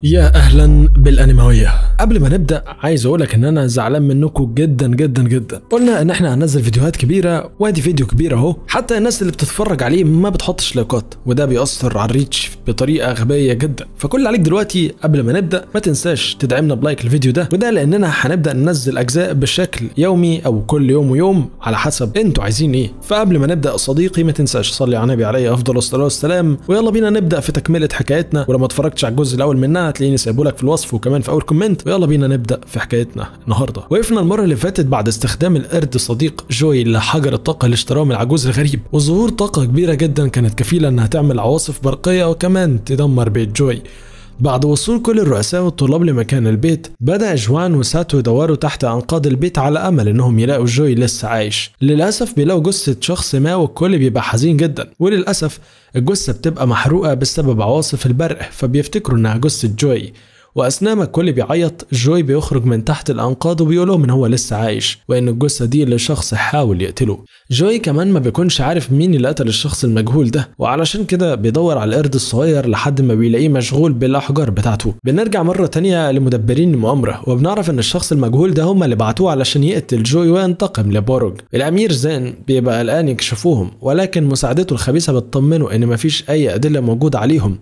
يا اهلا بالانيماويه. قبل ما نبدا عايز اقولك ان انا زعلان منكم جدا جدا جدا. قلنا ان احنا هننزل فيديوهات كبيره وادي فيديو كبير اهو، حتى الناس اللي بتتفرج عليه ما بتحطش لايكات وده بيأثر على الريتش بطريقه غبيه جدا. فكل اللي عليك دلوقتي قبل ما نبدا ما تنساش تدعمنا بلايك الفيديو ده، وده لاننا هنبدا ننزل اجزاء بشكل يومي او كل يوم ويوم على حسب انتوا عايزين ايه. فقبل ما نبدا صديقي ما تنساش تصلي على النبي عليه افضل الصلاه والسلام، ويلا بينا نبدا في تكمله حكايتنا. ولو ما اتفرجتش على الجزء الاول منها هتلاقيني سايبهولك في الوصف وكمان في اول كومنت. ويلا بينا نبدا في حكايتنا النهارده. وقفنا المره اللي فاتت بعد استخدام القرد صديق جوي لحجر الطاقه اللي اشتراه من العجوز الغريب، وظهور طاقه كبيره جدا كانت كفيله انها تعمل عواصف برقيه وكمان تدمر بيت جوي. بعد وصول كل الرؤساء والطلاب لمكان البيت، بدأ جوان وساتو يدوروا تحت أنقاض البيت على أمل إنهم يلاقوا جوي لسه عايش. للأسف بيلاقوا جثة شخص ما والكل بيبقى حزين جدا، وللأسف الجثة بتبقى محروقة بسبب عواصف البرق، فبيفتكروا إنها جثة جوي. واثناء ما الكل بيعيط جوي بيخرج من تحت الانقاض وبيقول لهم ان هو لسه عايش وان الجثه دي اللي شخص حاول يقتله. جوي كمان ما بيكونش عارف مين اللي قتل الشخص المجهول ده، وعلشان كده بيدور على القرد الصغير لحد ما بيلاقيه مشغول بالاحجار بتاعته. بنرجع مره تانية لمدبرين المؤامره وبنعرف ان الشخص المجهول ده هم اللي بعتوه علشان يقتل جوي وينتقم لبورج. الامير زين بيبقى قلقان يكشفوهم، ولكن مساعدته الخبيثه بتطمنه ان مفيش اي ادله موجوده عليهم.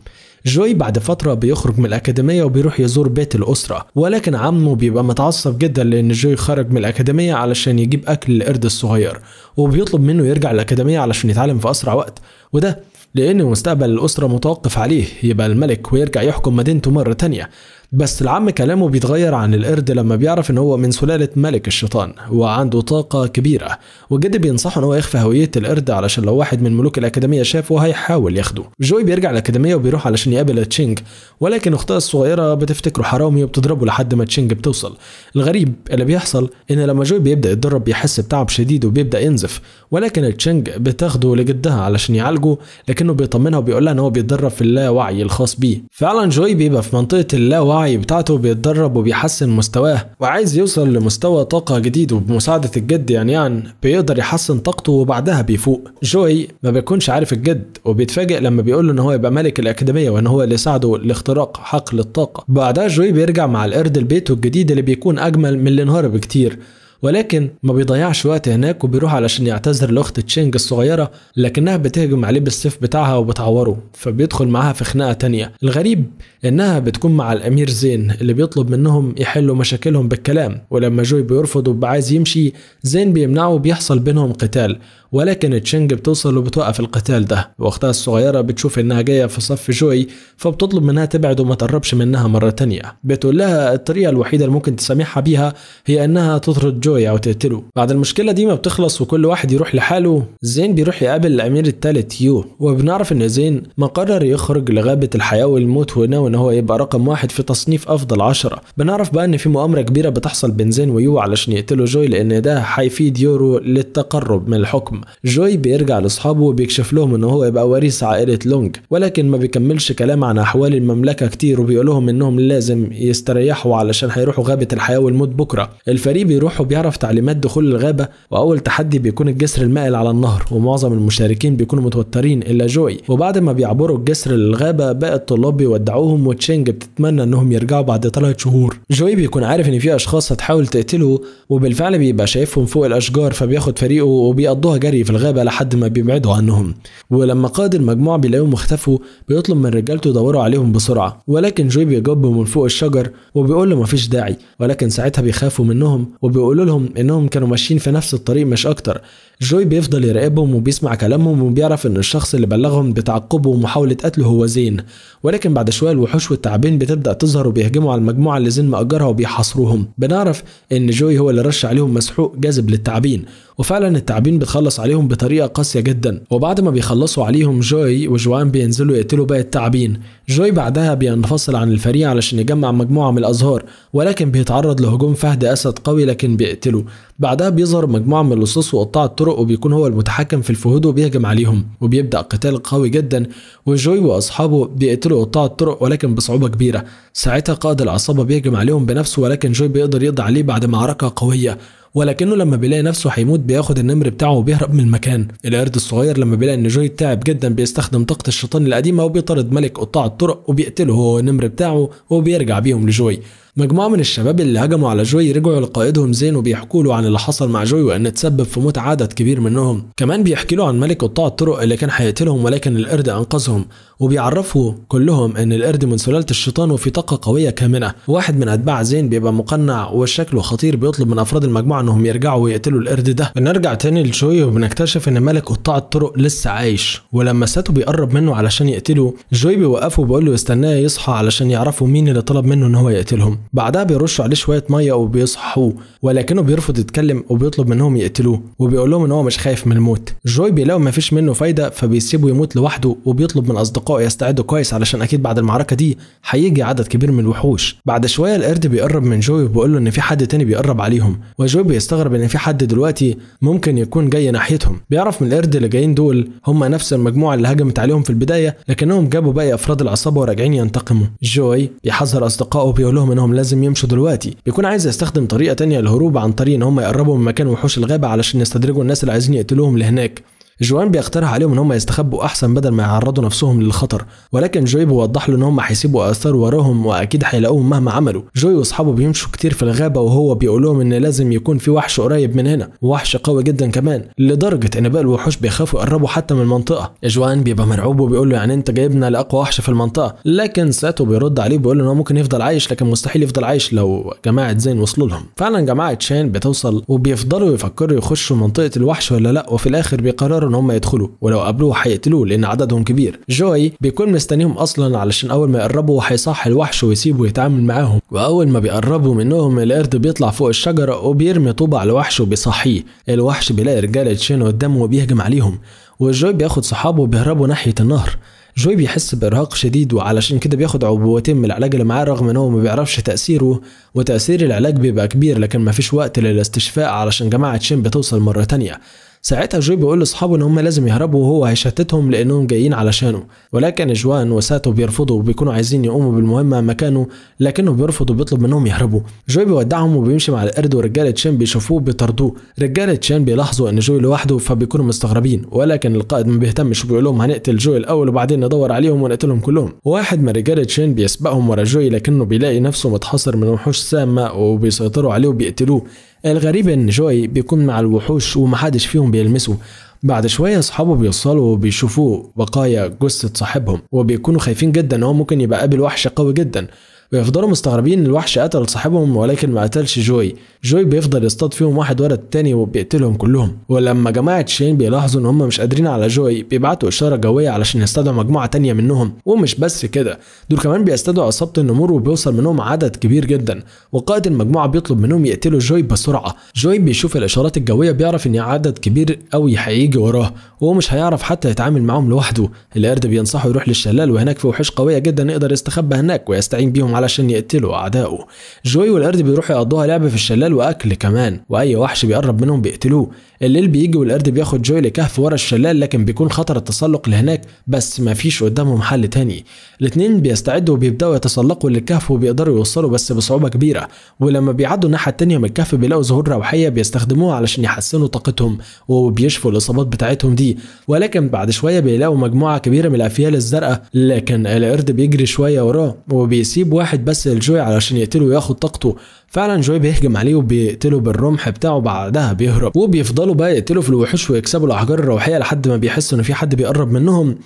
جوي بعد فترة بيخرج من الأكاديمية وبيروح يزور بيت الأسرة، ولكن عمه بيبقى متعصب جدا لأن جوي خرج من الأكاديمية علشان يجيب أكل للقرد الصغير، وبيطلب منه يرجع الأكاديمية علشان يتعلم في أسرع وقت، وده لأن مستقبل الأسرة متوقف عليه يبقى الملك ويرجع يحكم مدينته مرة تانية. بس العم كلامه بيتغير عن القرد لما بيعرف ان هو من سلالة ملك الشيطان وعنده طاقة كبيرة، وجد بينصحه ان هو يخفي هوية القرد علشان لو واحد من ملوك الأكاديمية شافه هيحاول ياخده. جوي بيرجع الأكاديمية وبيروح علشان يقابل تشينج، ولكن اختها الصغيرة بتفتكره حرامي وبتضربه لحد ما تشينج بتوصل. الغريب اللي بيحصل ان لما جوي بيبدأ يتدرب بيحس بتعب شديد وبيبدأ ينزف، ولكن تشينج بتاخده لجدها علشان يعالجه، لكنه بيطمنها وبيقول لها ان هو بيتدرب في اللاوعي الخاص بيه. فعلا جوي بيبقى في منطقة اللاوعي بتاعته بيتدرب وبيحسن مستواه وعايز يوصل لمستوى طاقة جديد، وبمساعدة الجد يعني بيقدر يحسن طاقته وبعدها بيفوق. جوي ما بيكونش عارف الجد وبيتفاجئ لما بيقول له ان هو يبقى ملك الأكاديمية وان هو اللي ساعده لاختراق حقل الطاقة. بعدها جوي بيرجع مع القرد البيت الجديد اللي بيكون أجمل من اللي انهار بكتير، ولكن ما بيضيعش وقت هناك وبيروح علشان يعتذر لاخت تشينج الصغيرة، لكنها بتهجم عليه بالسيف بتاعها وبتعوره، فبيدخل معاها في خناقة تانية. الغريب انها بتكون مع الامير زين اللي بيطلب منهم يحلوا مشاكلهم بالكلام، ولما جوي بيرفض وبيبقى عايز يمشي زين بيمنعه وبيحصل بينهم قتال، ولكن تشينج بتوصل وبتوقف القتال ده. واختها الصغيرة بتشوف انها جاية في صف جوي فبتطلب منها تبعد وما تقربش منها مرة تانية. بتقول لها الطريقة الوحيدة اللي ممكن تسامحها بيها هي انها تطرد جوي او تقتله. بعد المشكلة دي ما بتخلص وكل واحد يروح لحاله، زين بيروح يقابل الامير الثالث يو، وبنعرف ان زين مقرر يخرج لغابة الحياة والموت وناوي ان هو يبقى رقم 1 في تصنيف افضل 10. بنعرف بقى ان في مؤامرة كبيرة بتحصل بين زين ويو علشان يقتلوا جوي، لان ده هيفيد يورو للتقرب من الحكم. جوي بيرجع لاصحابه وبيكشف لهم ان هو يبقى وريث عائلة لونج، ولكن ما بيكملش كلام عن احوال المملكة كتير وبيقول لهم انهم لازم يستريحوا علشان هيروحوا غابة الحياة والموت بكرة. الفريق بيروح وبيعرف تعليمات دخول الغابة، واول تحدي بيكون الجسر المائل على النهر، ومعظم المشاركين بيكونوا متوترين الا جوي. وبعد ما بيعبروا الجسر للغابة باقي الطلاب بيودعوهم، وتشينج بتتمنى انهم يرجعوا بعد 3 شهور. جوي بيكون عارف ان في اشخاص هتحاول تقتله، وبالفعل بيبقى شايفهم فوق الاشجار، فبياخد فريقه وبيقضوها جري في الغابة لحد ما بيبعدوا عنهم. ولما قائد المجموعة بيلاقيهم اختفوا بيطلب من رجالته يدوروا عليهم بسرعة، ولكن جوي بيجاوبهم من فوق الشجر وبيقول له مفيش داعي، ولكن ساعتها بيخافوا منهم وبيقولوا لهم انهم كانوا ماشيين في نفس الطريق مش اكتر. جوي بيفضل يراقبهم وبيسمع كلامهم وبيعرف ان الشخص اللي بلغهم بتعقبه ومحاولة قتله هو زين، ولكن بعد شوية الوحوش والتعابين بتبدأ تظهر وبيهجموا على المجموعة اللي زين مأجرها وبيحاصروهم. بنعرف ان جوي هو اللي رش عليهم مسحوق جاذب للتعابين، وفعلا التعابين بتخلص عليهم بطريقة قاسية جدا. وبعد ما بيخلصوا عليهم جوي وجوان بينزلوا يقتلوا باقي التعابين. جوي بعدها بينفصل عن الفريق علشان يجمع مجموعة من الأزهار، ولكن بيتعرض لهجوم فهد أسد قوي لكن وبيقتله. بعدها بيظهر مجموعة من اللصوص وقطاع الطرق وبيكون هو المتحكم في الفهود وبيهجم عليهم، وبيبدأ قتال قوي جدا، وجوي وأصحابه بيقتلوا قطاع الطرق ولكن بصعوبة كبيرة. ساعتها قائد العصابة بيهجم عليهم بنفسه، ولكن جوي بيقدر يقضي عليه بعد معركة قوية، ولكنه لما بيلاقي نفسه هيموت بياخد النمر بتاعه وبيهرب من المكان. القرد الصغير لما بيلاقي ان جوي تعب جدا بيستخدم طاقة الشيطان القديمة وبيطارد ملك قطاع الطرق وبيقتله هو النمر بتاعه وبيرجع بيهم لجوي. مجموعة من الشباب اللي هجموا على جوي رجعوا لقائدهم زين وبيحكوا له عن اللي حصل مع جوي وان تسبب في موت عدد كبير منهم. كمان بيحكي له عن ملك قطاع الطرق اللي كان هيقتلهم ولكن القرد انقذهم، وبيعرفوا كلهم ان القرد من سلالة الشيطان وفي طاقة قوية كامنة. واحد من اتباع زين بيبقى مقنع وشكله خطير بيطلب من افراد المجموعة انهم يرجعوا ويقتلوا القرد ده. بنرجع تاني لجوي وبنكتشف ان ملك قطاع الطرق لسه عايش، ولما ساتو بيقرب منه علشان يقتله جوي بيوقفه وبيقول له يستناه يصحى علشان يعرفوا مين اللي طلب منه ان هو يقتلهم. بعدها بيرشوا عليه شويه ميه وبيصحوه، ولكنه بيرفض يتكلم وبيطلب منهم يقتلوه وبيقول لهم ان هو مش خايف من الموت. جوي بيلاقوا مفيش منه فايده فبيسيبه يموت لوحده، وبيطلب من اصدقائه يستعدوا كويس علشان اكيد بعد المعركه دي هيجي عدد كبير من الوحوش. بعد شويه القرد بيقرب من جوي وبيقول له ان في حد تاني بيقرب عليهم، وجوي بيستغرب ان في حد دلوقتي ممكن يكون جاي ناحيتهم. بيعرف من القرد اللي جايين دول هم نفس المجموعه اللي هجمت عليهم في البدايه، لكنهم جابوا باقي افراد العصابه وراجعين ينتقموا. جوي بيحذر اصدقائه وبيقول لهم انهم لازم يمشوا دلوقتي. بيكون عايز يستخدم طريقه تانية للهروب عن طريق ان هم يقربوا من مكان وحوش الغابه علشان يستدرجوا الناس اللي عايزين يقتلوهم لهناك. جوان بيقترح عليهم ان هم يستخبوا احسن بدل ما يعرضوا نفسهم للخطر، ولكن جوي بيوضح له ان هم هيسيبوا اثار وراهم واكيد هيلاقوهم مهما عملوا. جوي واصحابه بيمشوا كتير في الغابه وهو بيقول لهم ان لازم يكون في وحش قريب من هنا، ووحش قوي جدا كمان، لدرجه ان باقي الوحوش بيخافوا يقربوا حتى من المنطقه. جوان بيبقى مرعوب وبيقول له يعني انت جايبنا لاقوى وحش في المنطقه، لكن ساتو بيرد عليه بيقول له ان هو ممكن يفضل عايش لكن مستحيل يفضل عايش لو جماعه زين وصلوا لهم. فعلا جماعه شان بتوصل وبيفضلوا يفكروا يخشوا منطقه الوحش ولا لا، وفي الاخر بيقرروا ان هم يدخلوا، ولو قابلوه هيقتلوه لان عددهم كبير. جوي بيكون مستنيهم اصلا علشان اول ما يقربوا هيصحي الوحش ويسيبه يتعامل معاهم، واول ما بيقربوا منهم القرد بيطلع فوق الشجره وبيرمي طوبه على الوحش وبيصحيه. الوحش بيلاقي رجاله شين قدامه وبيهجم عليهم، وجوي بياخد صحابه وبيهربوا ناحيه النهر. جوي بيحس بإرهاق شديد وعلشان كده بياخد عبوتين من العلاج اللي معاه رغم ان هو ما بيعرفش تأثيره، وتأثير العلاج بيبقى كبير لكن ما فيش وقت للاستشفاء علشان جماعة شين بتوصل مرة تانية. ساعتها جوي بيقول لاصحابه ان هم لازم يهربوا وهو هيشتتهم لانهم جايين علشانه، ولكن جوان وساتو بيرفضوا وبيكونوا عايزين يقوموا بالمهمه مكانه لكنه بيرفض وبيطلب منهم يهربوا. جوي بيودعهم وبيمشي مع القرد ورجاله شين بيشوفوه بيطردوه. رجاله شين بيلاحظوا ان جوي لوحده فبيكونوا مستغربين، ولكن القائد ما بيهتمش وبيقول لهم هنقتل جوي الاول وبعدين ندور عليهم ونقتلهم كلهم. واحد من رجاله شين بيسبقهم ورا جوي لكنه بيلاقي نفسه متحصر من وحوش سامه وبيسيطروا عليه وبيقتلوه. الغريب ان جوي بيكون مع الوحوش ومحدش فيهم بيلمسه. بعد شويه اصحابه بيوصلوا وبيشوفوه بقايا جثه صاحبهم وبيكونوا خايفين جدا ان هو ممكن يبقى قابل وحش قوي جدا، ويفضلوا مستغربين ان الوحش قتل صاحبهم ولكن ما قتلش جوي. جوي بيفضل يصطاد فيهم واحد ورا التاني وبيقتلهم كلهم. ولما جماعه شين بيلاحظوا ان هم مش قادرين على جوي بيبعتوا اشاره جويه علشان يستدعوا مجموعه تانية منهم، ومش بس كده دول كمان بيستدعوا عصابه النمور وبيوصل منهم عدد كبير جدا، وقائد المجموعه بيطلب منهم يقتلوا جوي بسرعه. جوي بيشوف الاشارات الجويه بيعرف ان عدد كبير قوي هيجي وراه وهو مش هيعرف حتى يتعامل معاهم لوحده. القرد بينصحه يروح للشلال وهناك في وحوش قويه جدا يقدر يستخبى هناك ويستعين بيهم علشان يقتلوا اعدائه. جوي والقرد بيروحوا يقضوها لعبه في الشلال واكل كمان، واي وحش بيقرب منهم بيقتلوه. الليل بيجي والقرد بياخد جوي لكهف ورا الشلال لكن بيكون خطر التسلق لهناك بس ما فيش قدامهم حل تاني. الاثنين بيستعدوا وبيبداوا يتسلقوا للكهف وبيقدروا يوصلوا بس بصعوبه كبيره، ولما بيعدوا الناحيه التانيه من الكهف بيلاقوا زهور روحيه بيستخدموها علشان يحسنوا طاقتهم وبيشفوا الاصابات بتاعتهم دي. ولكن بعد شويه بيلاقوا مجموعه كبيره من الافيال الزرقاء، لكن القرد بيجري شويه وراه وبيسيب واحد بس لجوي علشان يقتله وياخد طاقته. فعلا جوي بيهجم عليه وبيقتله بالرمح بتاعه، بعدها بيهرب وبيفضلوا بقى يقتلوا في الوحوش ويكسبوا الاحجار الروحيه لحد ما بيحسوا ان في حد بيقرب منهم.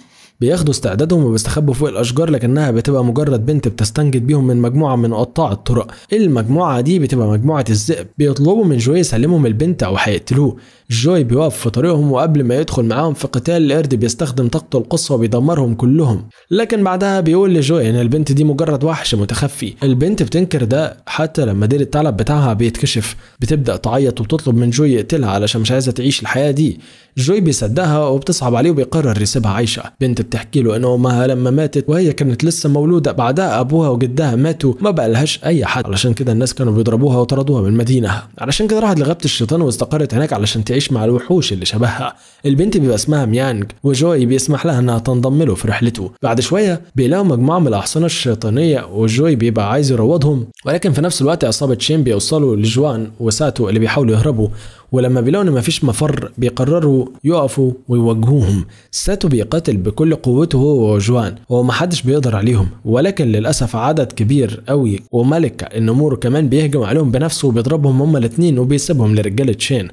بياخدوا استعدادهم وبيستخبوا فوق الاشجار لكنها بتبقى مجرد بنت بتستنجد بيهم من مجموعه من قطاع الطرق. المجموعه دي بتبقى مجموعه الذئب، بيطلبوا من جوي يسلمهم البنت او هيقتلوه. جوي بيوقف في طريقهم وقبل ما يدخل معاهم في قتال القرد بيستخدم طاقته القصوى وبيدمرهم كلهم، لكن بعدها بيقول لجوي ان البنت دي مجرد وحش متخفي. البنت بتنكر ده حتى لما ديل الثعلب بتاعها بيتكشف، بتبدا تعيط وبتطلب من جوي يقتلها علشان مش عايزه تعيش الحياه دي. جوي بيصدقها وبتصعب عليه وبيقرر يسيبها عايشه. بنت بتحكي له انه امها لما ماتت وهي كانت لسه مولوده بعدها ابوها وجدها ماتوا ما بقى لهاش اي حد، علشان كده الناس كانوا بيضربوها وطردوها من المدينه، علشان كده راحت لغابه الشيطان واستقرت هناك علشان تعيش مع الوحوش اللي شبهها. البنت بيبقى اسمها ميانج وجوي بيسمح لها انها تنضم له في رحلته. بعد شويه بيلاقوا مجموعه من الاحصنه الشيطانيه وجوي بيبقى عايز يروضهم، ولكن في نفس الوقت عصابه شين بيوصلوا لجوان وساتو اللي بيحاولوا يهربوا، ولما بيلاقوا ان مفيش مفر بيقرروا يقفوا ويواجهوهم. ساتو بيقاتل بكل قوته هو وجوان ومحدش بيقدر عليهم، ولكن للاسف عدد كبير قوي وملك النمور كمان بيهجم عليهم بنفسه وبيضربهم هما الاثنين وبيسيبهم لرجاله شين.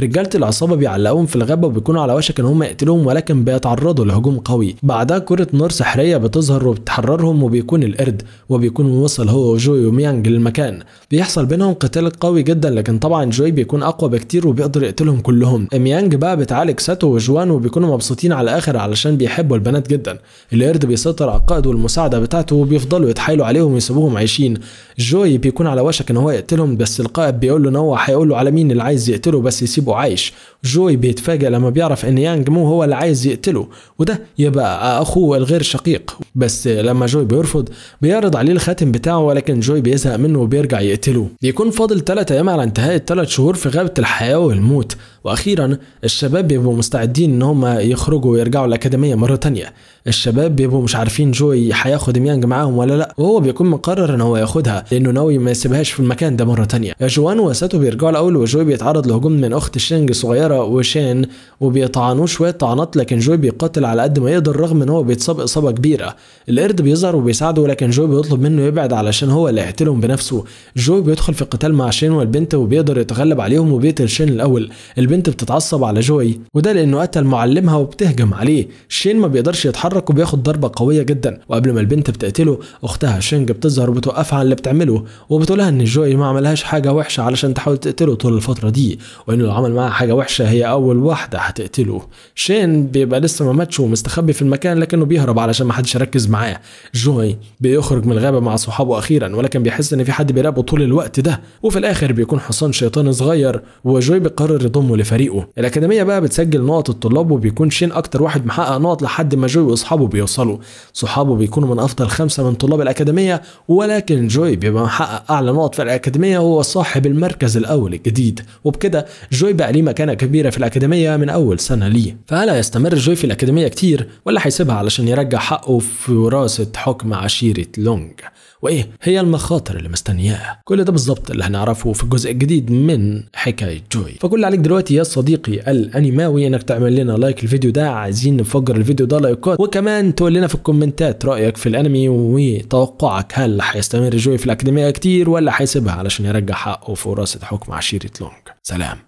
رجاله العصابه بيعلقوهم في الغابه وبيكونوا على وشك ان هم يقتلوهم، ولكن بيتعرضوا لهجوم قوي. بعدها كره نار سحريه بتظهر وبتحررهم، وبيكون القرد وبيكون وصل هو وجوي وميانج للمكان. بيحصل بينهم قتال قوي جدا، لكن طبعا جوي بيكون اقوى بكتير وبيقدر يقتلهم كلهم. ميانج بقى بتعالج ساتو وجوان وبيكونوا مبسوطين على الاخر علشان بيحبوا البنات جدا. القرد بيسيطر على القائد والمساعده بتاعته وبيفضلوا يتحايلوا عليهم ويسيبوهم عايشين. جوي بيكون على وشك ان هو يقتلهم، بس القائد بيقول له ان هو هيقول له على مين اللي عايز يقتله بس يسيبه عايش. جوي بيتفاجئ لما بيعرف ان يانج مو هو اللي عايز يقتله، وده يبقى اخوه الغير شقيق. بس لما جوي بيرفض بيعرض عليه الخاتم بتاعه، ولكن جوي بيزهق منه وبيرجع يقتله. بيكون فاضل 3 ايام على انتهاء ال3 شهور في غابه الحياه والموت، واخيرا الشباب بيبقوا مستعدين ان هم يخرجوا ويرجعوا الاكاديميه مره تانية. الشباب بيبقوا مش عارفين جوي هياخد ميانج معاهم ولا لا، وهو بيكون مقرر ان هو ياخدها لانه ناوي ما يسيبهاش في المكان ده مره تانية. جوان وساتو بيرجعوا الاول وجوي بيتعرض لهجوم من اخت شينج صغيره وشين وبيطعنوه شويه طعنات، لكن جوي بيقاتل على قد ما يقدر رغم ان هو بيتصاب اصابه كبيره. القرد بيظهر وبيساعده، ولكن جوي بيطلب منه يبعد علشان هو اللي يقتلهم بنفسه. جوي بيدخل في قتال مع شين والبنت وبيقدر يتغلب عليهم وبيقتل شين الاول. البنت بتتعصب على جوي وده لانه قتل معلمها وبتهجم عليه. شين ما بيقدرش يتحرك وبياخد ضربه قويه جدا، وقبل ما البنت بتقتله اختها شينج بتظهر وبتوقفها عن اللي بتعمله وبتقولها ان جوي ما عملهاش حاجه وحشه علشان تحاول تقتله طول الفتره دي، وانه لو عمل معاها حاجه وحشه هي اول واحده هتقتله. شين بيبقى لسه ما ماتش ومستخبي في المكان لكنه بيهرب علشان ما حدش يركز معاه. جوي بيخرج من الغابه مع صحابه اخيرا، ولكن بيحس ان في حد بيراقبه طول الوقت ده، وفي الاخر بيكون حصان شيطاني صغير وجوي بيقرر يضمه لفريقه. الاكاديميه بقى بتسجل نقط الطلاب وبيكون شين اكتر واحد محقق نقط لحد ما جوي واصحابه بيوصلوا. صحابه بيكونوا من افضل 5 من طلاب الاكاديميه، ولكن جوي بيبقى محقق اعلى نقط في الاكاديميه وهو صاحب المركز الاول الجديد، وبكده جوي بقى ليه مكانه كبيره في الاكاديميه من اول سنه ليه. فهل هيستمر جوي في الاكاديميه كتير ولا هيسيبها علشان يرجع حقه في وراثه حكم عشيره لونج؟ وايه هي المخاطر اللي مستنياه؟ كل ده بالظبط اللي هنعرفه في الجزء الجديد من حكايه جوي. فكل اللي عليك دلوقتي يا صديقي الانيماوي انك تعمل لنا لايك الفيديو ده، عايزين نفجر الفيديو ده لايكات، وكمان تقول لنا في الكومنتات رايك في الانمي وتوقعك هل هيستمر جوي في الاكاديميه كتير ولا هيسيبها علشان يرجع حقه في وراثه حكم عشيره لونج. سلام.